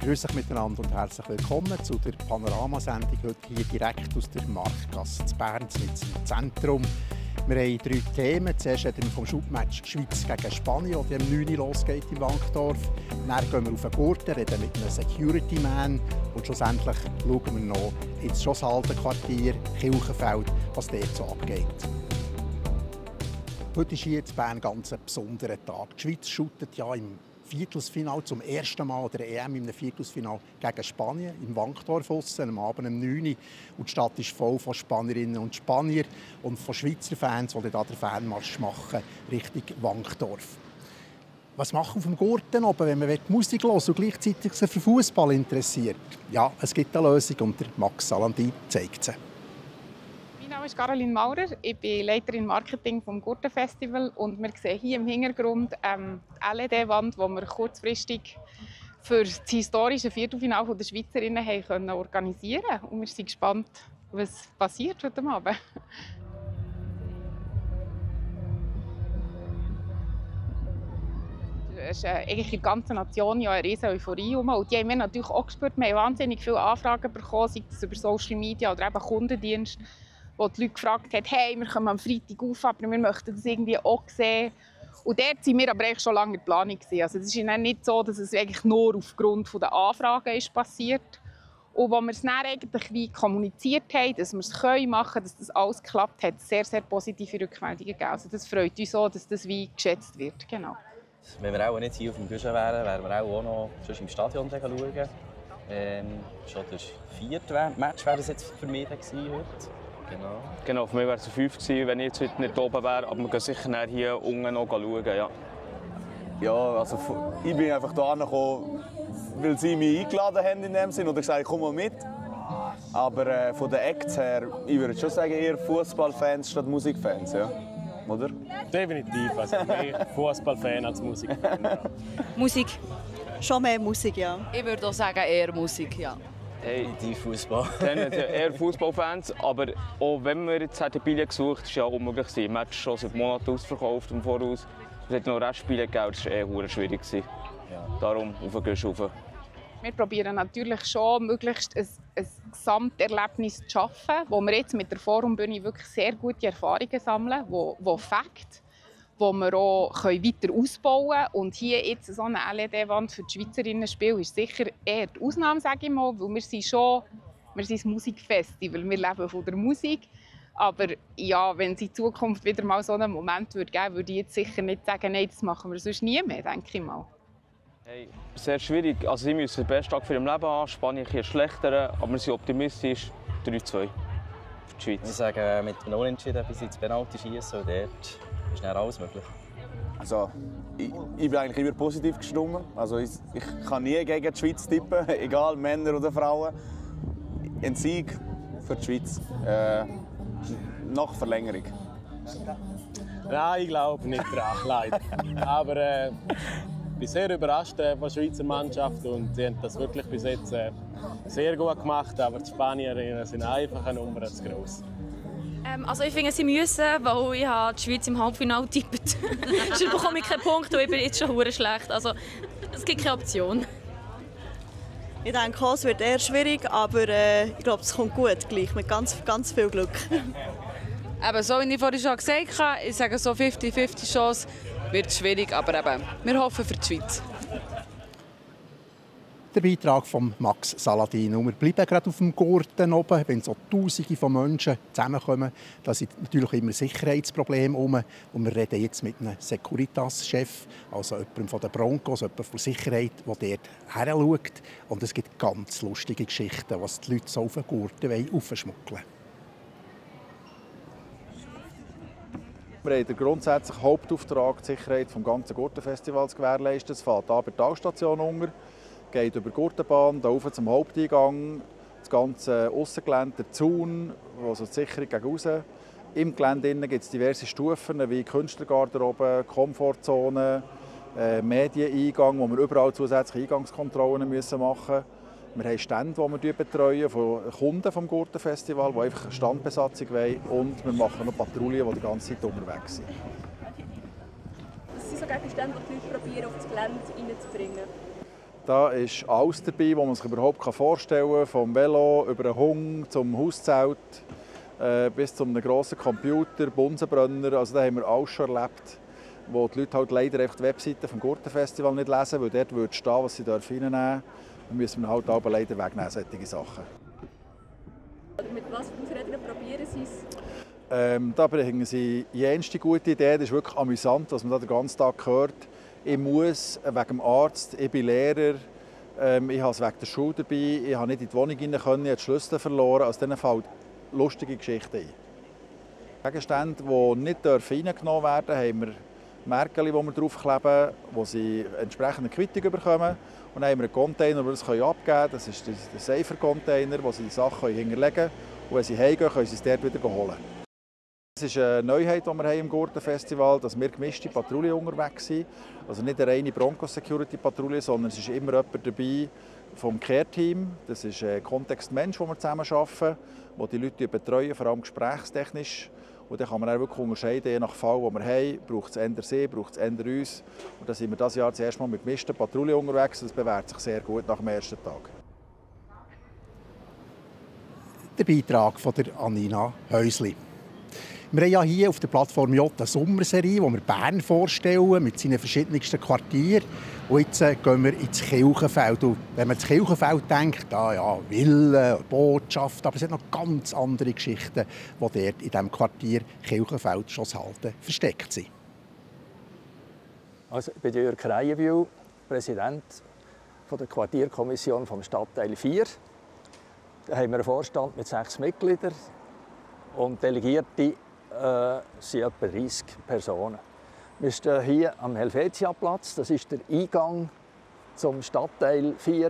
Grüß euch miteinander und herzlich willkommen zu der Panoramasendung heute hier direkt aus der Marktgasse in Bern, im Zentrum. Wir haben 3 Themen. Zuerst reden wir vom Schubmatch Schweiz gegen Spanien, das am 9. Uhr losgeht in Wankdorf. Dann gehen wir auf den Gurten, reden mit einem Security-Man und schlussendlich schauen wir noch ins Schosshaldenquartier, Kirchenfeld, was dort so abgeht. Heute ist hier in Bern ein ganz besonderer Tag. Die Schweiz shootet ja im Viertelfinale zum ersten Mal der EM im Viertelfinale gegen Spanien im Wankdorf am Abend um 9 Uhr. Und die Stadt ist voll von Spanierinnen und Spaniern und von Schweizer Fans, die hier den Fanmarsch machen Richtung Wankdorf. Was machen wir auf dem Gurten oben, wenn man Musik hören und gleichzeitig sich für Fußball interessiert? Ja, es gibt eine Lösung und der Max Salandin zeigt sie. Mein Name ist Caroline Maurer, ich bin Leiterin Marketing vom Gurtenfestival und wir sehen hier im Hintergrund die LED-Wand, die wir kurzfristig für das historische Viertelfinale der Schweizerinnen organisieren konnten. Und wir sind gespannt, was passiert heute Abend. Es ist eigentlich in der ganzen Nation ja eine riesige Euphorie. Und die haben wir natürlich auch gespürt. Wir haben wahnsinnig viele Anfragen bekommen, sei es über Social Media oder eben Kundendienst, wo die Leute gefragt haben, hey, wir kommen am Freitag auf, aber wir möchten das irgendwie auch sehen. Und dort waren wir aber eigentlich schon lange in der Planung. Also es ist nicht so, dass es eigentlich nur aufgrund der Anfragen ist passiert. Und als wir es dann eigentlich wie kommuniziert haben, dass wir es machen können, dass das alles geklappt hat, sehr, sehr positive Rückmeldungen gegeben. Also das freut uns so, dass das wie geschätzt wird. Genau. Wenn wir auch nicht hier auf dem Guschen wären, wären wir auch noch im Stadion schauen. Schon das 4. Match wäre das jetzt für mich heute. Genau, für mich wäre es 5 gewesen, wenn ich jetzt heute nicht oben wäre. Aber wir gehen sicher hier unten noch schauen. Ja, also ich bin einfach hierher gekommen, weil sie mich eingeladen haben in dem Sinne. Oder gesagt, komm mal mit. Aber von den Acts her, ich würde schon sagen, eher Fußballfans statt Musikfans. Ja. Oder? Definitiv. Also mehr Fußballfan als Musikfan. Ja. Musik. Schon mehr Musik, ja. Ich würde auch sagen, eher Musik, ja. Hey, die Fußball. Eher Fußballfans, aber auch wenn wir jetzt die Bilder gesucht haben, war ja unmöglich. Wir hatten schon seit Monaten ausverkauft im Voraus. Es hat noch Restspiele gegeben, das war schwierig. Ja. Darum auf den Gusch rauf. Wir probieren natürlich schon, möglichst ein Gesamterlebnis zu schaffen, wo wir jetzt mit der Forumbühne wirklich sehr gute Erfahrungen sammeln, wo Fakt, wo wir auch weiter ausbauen können. Und hier jetzt so eine LED-Wand für die Schweizerinnen-Spiel ist sicher eher die Ausnahme, sage ich mal, weil wir sind ein Musikfestival, wir leben von der Musik. Aber ja, wenn es in Zukunft wieder mal so einen Moment geben würde, würde ich jetzt sicher nicht sagen, nein, das machen wir sonst nie mehr, denke ich mal. Hey, sehr schwierig. Also, sie müssen den besten Tag für ihr Leben haben. Spanien ist schlechter, aber wir sind optimistisch. 3-2 für die Schweiz. Ich sage, mit einem Unentschieden bis ins Penalty schießen und dort ist dann alles möglich. Also, ich bin eigentlich immer positiv gestimmt. Also, ich kann nie gegen die Schweiz tippen, egal Männer oder Frauen. Ein Sieg für die Schweiz. Nach Verlängerung. Nein, ich glaube nicht dran, leider. Aber ich bin sehr überrascht von der Schweizer Mannschaft und sie haben das wirklich bis jetzt sehr gut gemacht. Aber die Spanierinnen sind einfach eine Nummer zu gross. Also ich finde, sie müssen, weil ich die Schweiz im Halbfinale tippt. Sonst bekomme ich keinen Punkt und ich bin jetzt schon verdammt schlecht. Also es gibt keine Option. Ich denke auch, es wird eher schwierig, aber ich glaube, es kommt gut gleich, mit ganz, ganz viel Glück. Eben, so wie ich vorhin schon gesagt habe, ich sage so 50-50 Chance, wird schwierig, aber eben, wir hoffen für die Schweiz. Der Beitrag von Max Salandin. Und wir bleiben gerade auf dem Gurten oben, wenn so Tausende von Menschen zusammenkommen. Da sind natürlich immer Sicherheitsprobleme herum. Und wir reden jetzt mit einem Securitas-Chef, also jemandem von den Broncos, jemandem von Sicherheit, der dort hinschaut. Und es gibt ganz lustige Geschichten, was die Leute so auf den Gurten aufschmuggeln wollen. Wir haben den grundsätzlichen Hauptauftrag, die Sicherheit des ganzen Gurtenfestivals zu gewährleisten. Es fährt an bei der Talstation unter, geht über die Gurtenbahn, rauf zum Haupteingang, das ganze Aussengelände, der Zaun, also die Sicherung gegen raus. Im Gelände gibt es diverse Stufen wie Künstlergarderobe, Komfortzone, Medieneingang, wo wir überall zusätzliche Eingangskontrollen machen müssen. Wir haben Stände, die wir betreuen von Kunden vom Gurtenfestival, die einfach eine Standbesatzung wollen. Und wir machen noch Patrouillen, die die ganze Zeit unterwegs sind. Das sind so Gegenstände, die die Leute probieren, auf das Gelände reinzubringen. Da ist alles dabei, was man sich überhaupt vorstellen kann. Vom Velo über einen Hund zum Hauszelt bis zu einem grossen Computer, Bunsenbrenner. Also da haben wir alles schon erlebt, wo die Leute halt leider einfach die Webseite vom Gurtenfestival nicht lesen, weil dort würde stehen, was sie reinnehmen dürfen. Dann müssen wir halt aber leider wegnehmen, solche Sachen. Mit was für Ausreden probieren Sie es? Da bringen sie jenste gute Idee. Das ist wirklich amüsant, was man da den ganzen Tag hört. Ich muss wegen dem Arzt, ich bin Lehrer, ich habe es wegen der Schule dabei, ich habe nicht in die Wohnung rein können, ich habe die Schlüssel verloren. Aus denen fallen lustige Geschichten ein. Gegenstände, die nicht reingenommen werden dürfen, haben wir Märkchen, die wir draufkleben, wo sie entsprechende Quittung bekommen. Und dann haben wir einen Container, wo wir das abgeben können. Das ist der Safer-Container, wo sie die Sachen hinterlegen können. Und wenn sie heimgehen, können sie es dort wieder holen. Es ist eine Neuheit, die wir im Gurtenfestival haben, dass wir gemischte Patrouillen unterwegs sind. Also nicht eine reine Bronco-Security-Patrouille, sondern es ist immer jemand dabei vom Care-Team. Das ist ein Kontext-Mensch, mit dem wir zusammen arbeiten, der die Leute betreuen, vor allem gesprächstechnisch. Und dann kann man auch wirklich unterscheiden, je nach Fall, den wir haben, braucht es eher sie, braucht es eher uns. Und da sind wir dieses Jahr das erste Mal mit gemischten Patrouillen unterwegs. Das bewährt sich sehr gut nach dem ersten Tag. Der Beitrag von der Anina Häusli. Wir haben ja hier auf der Plattform J eine Sommerserie, wo wir Bern vorstellen mit seinen verschiedensten Quartieren. Und jetzt gehen wir ins Kirchenfeld. Und wenn man ins Kirchenfeld denkt, ja, Villen, Botschaft, aber es sind noch ganz andere Geschichten, die dort in diesem Quartier Kirchenfeld Schosshalden versteckt sind. Also, ich bin Jörg Kreienbühl, Präsident der Quartierkommission vom Stadtteil 4. Da haben wir einen Vorstand mit 6 Mitgliedern und Delegierte sind etwa 30 Personen. Wir stehen hier am Helvetiaplatz. Das ist der Eingang zum Stadtteil 4.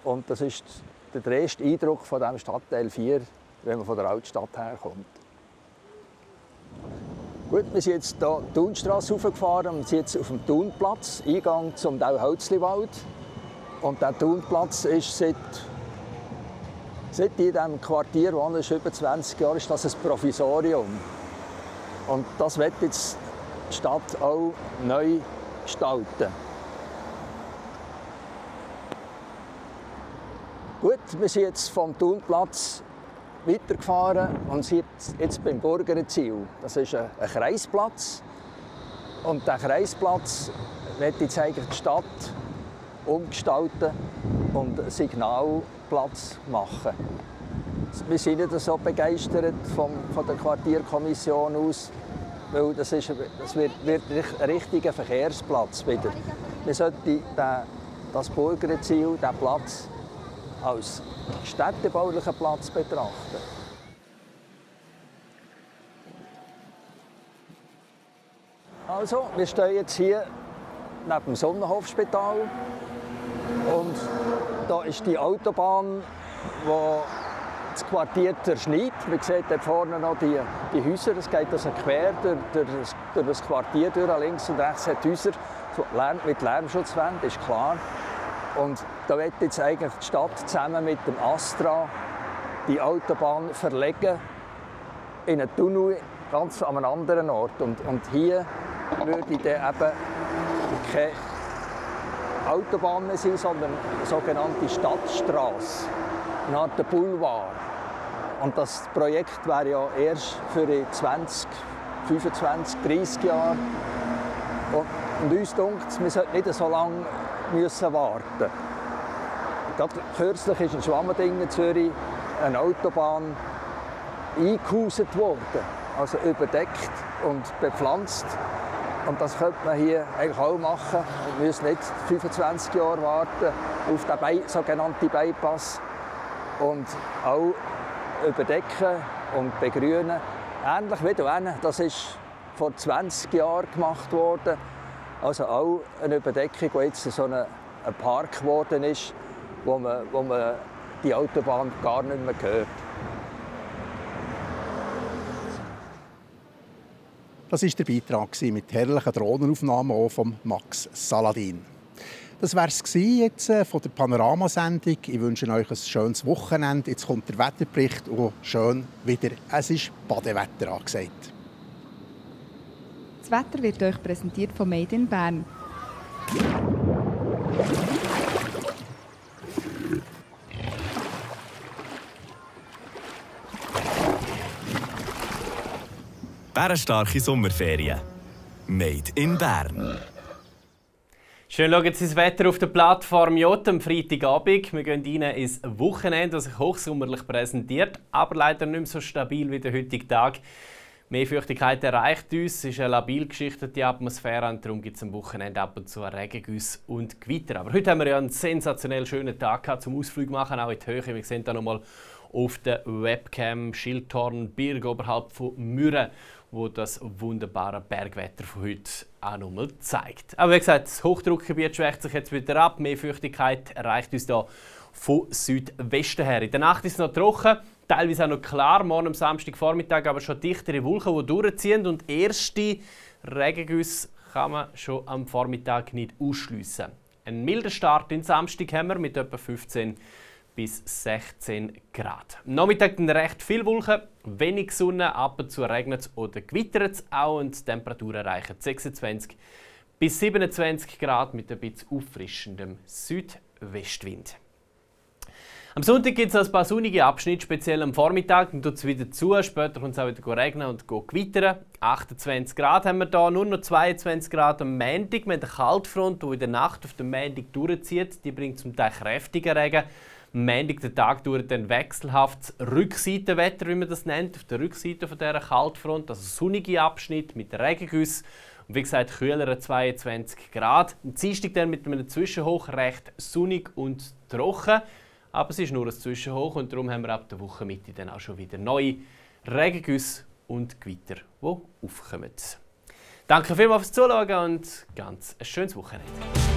Und das ist der erste Eindruck von diesem Stadtteil 4, wenn man von der Altstadt herkommt. Gut, wir sind jetzt hier die Thunstrasse hochgefahren und sind jetzt auf dem Thunplatz, Eingang zum Dauhölzliwald. Und der Thunplatz ist seit in diesem Quartier, wo es über 20 Jahre ist, das ein Provisorium. Und das wird jetzt die Stadt auch neu gestalten. Gut, wir sind jetzt vom Thunplatz weitergefahren und sind jetzt beim Burgerziel. Das ist ein Kreisplatz. Und dieser Kreisplatz wird jetzt eigentlich die Stadt umgestalten und einen Signalplatz machen. Wir sind nicht so begeistert von der Quartierkommission aus, weil das wird ein richtiger Verkehrsplatz wieder. Wir sollten das Burgerziel, diesen Platz, als städtebaulichen Platz betrachten. Also, wir stehen jetzt hier neben dem Sonnenhofspital und da ist die Autobahn, die das Quartier zerschneidet. Man sieht dort vorne noch die Häuser, es geht also quer durch das Quartier durch. Links und rechts hat Häuser mit Lärmschutzwänden, ist klar. Und da wird jetzt eigentlich die Stadt zusammen mit dem Astra die Autobahn verlegen in einen Tunnel ganz an einem anderen Ort. Und hier würde dann eben keine Autobahn mehr sein, sondern eine sogenannte Stadtstraße, eine Art Boulevard. Und das Projekt wäre ja erst für 20, 25, 30 Jahre. Und uns denkt, wir sollten nicht so lange warten. Gerade kürzlich ist in Schwammerdingen, Zürich, eine Autobahn eingehauset worden, also überdeckt und bepflanzt. Und das könnte man hier eigentlich auch machen. Wir müssen nicht 25 Jahre warten auf den sogenannten Bypass. Und auch überdecken und begrünen. Ähnlich wie hier, das ist vor 20 Jahren gemacht worden. Also auch eine Überdeckung, die jetzt so ein Park geworden ist, wo man die Autobahn gar nicht mehr hört. Das war der Beitrag mit herrlichen Drohnenaufnahmen von Max Saladin. Das war es jetzt von der Panoramasendung. Ich wünsche euch ein schönes Wochenende. Jetzt kommt der Wetterbericht und schön wieder. Es ist Badewetter angesagt. Das Wetter wird euch präsentiert von Made in Bern. bärenstarke Sommerferien. Made in Bern. Schön schauen Sie das Wetter auf der Plattform J am Freitagabend. Wir gehen rein ins Wochenende, das sich hochsommerlich präsentiert, aber leider nicht mehr so stabil wie der heutige Tag. Mehr Feuchtigkeit erreicht uns, es ist eine labil geschichtete Atmosphäre und darum gibt es am Wochenende ab und zu Regengüsse und Gewitter. Aber heute haben wir ja einen sensationell schönen Tag gehabt, zum Ausflug machen, auch in die Höhe. Wir sehen hier nochmal auf der Webcam Schildhorn, Berg oberhalb von Mürren, wo das wunderbare Bergwetter von heute auch nochmal zeigt. Aber wie gesagt, das Hochdruckgebiet schwächt sich jetzt wieder ab. Mehr Feuchtigkeit erreicht uns hier von Südwesten her. In der Nacht ist es noch trocken, teilweise auch noch klar. Morgen am Samstagvormittag aber schon dichtere Wolken, die durchziehen. Und erste Regengüsse kann man schon am Vormittag nicht ausschliessen. Einen milden Start in Samstag haben wir mit etwa 15 bis 16 Grad. Am Nachmittag dann recht viel Wolken, wenig Sonne, ab und zu regnet es oder gewittert es auch und die Temperaturen erreichen 26 bis 27 Grad mit ein bisschen auffrischendem Südwestwind. Am Sonntag gibt es ein paar sonnige Abschnitte, speziell am Vormittag, dann tut es wieder zu, später kommt es auch wieder regnen und gewittern. 28 Grad haben wir hier, nur noch 22 Grad am Montag. Wir haben eine Kaltfront, die in der Nacht auf den Montag durchzieht, die bringt zum Teil kräftigen Regen. Am Montag, der Tag, dauert dann wechselhaftes Rückseitenwetter, wie man das nennt, auf der Rückseite von dieser Kaltfront, also sonnige Abschnitt mit Regengüssen. Und wie gesagt, kühlere 22 Grad. Am Dienstag dann mit einem Zwischenhoch recht sonnig und trocken. Aber es ist nur ein Zwischenhoch und darum haben wir ab der Wochenmitte dann auch schon wieder neue Regengüsse und Gewitter, die aufkommen. Danke vielmals fürs Zuschauen und ganz ein schönes Wochenende.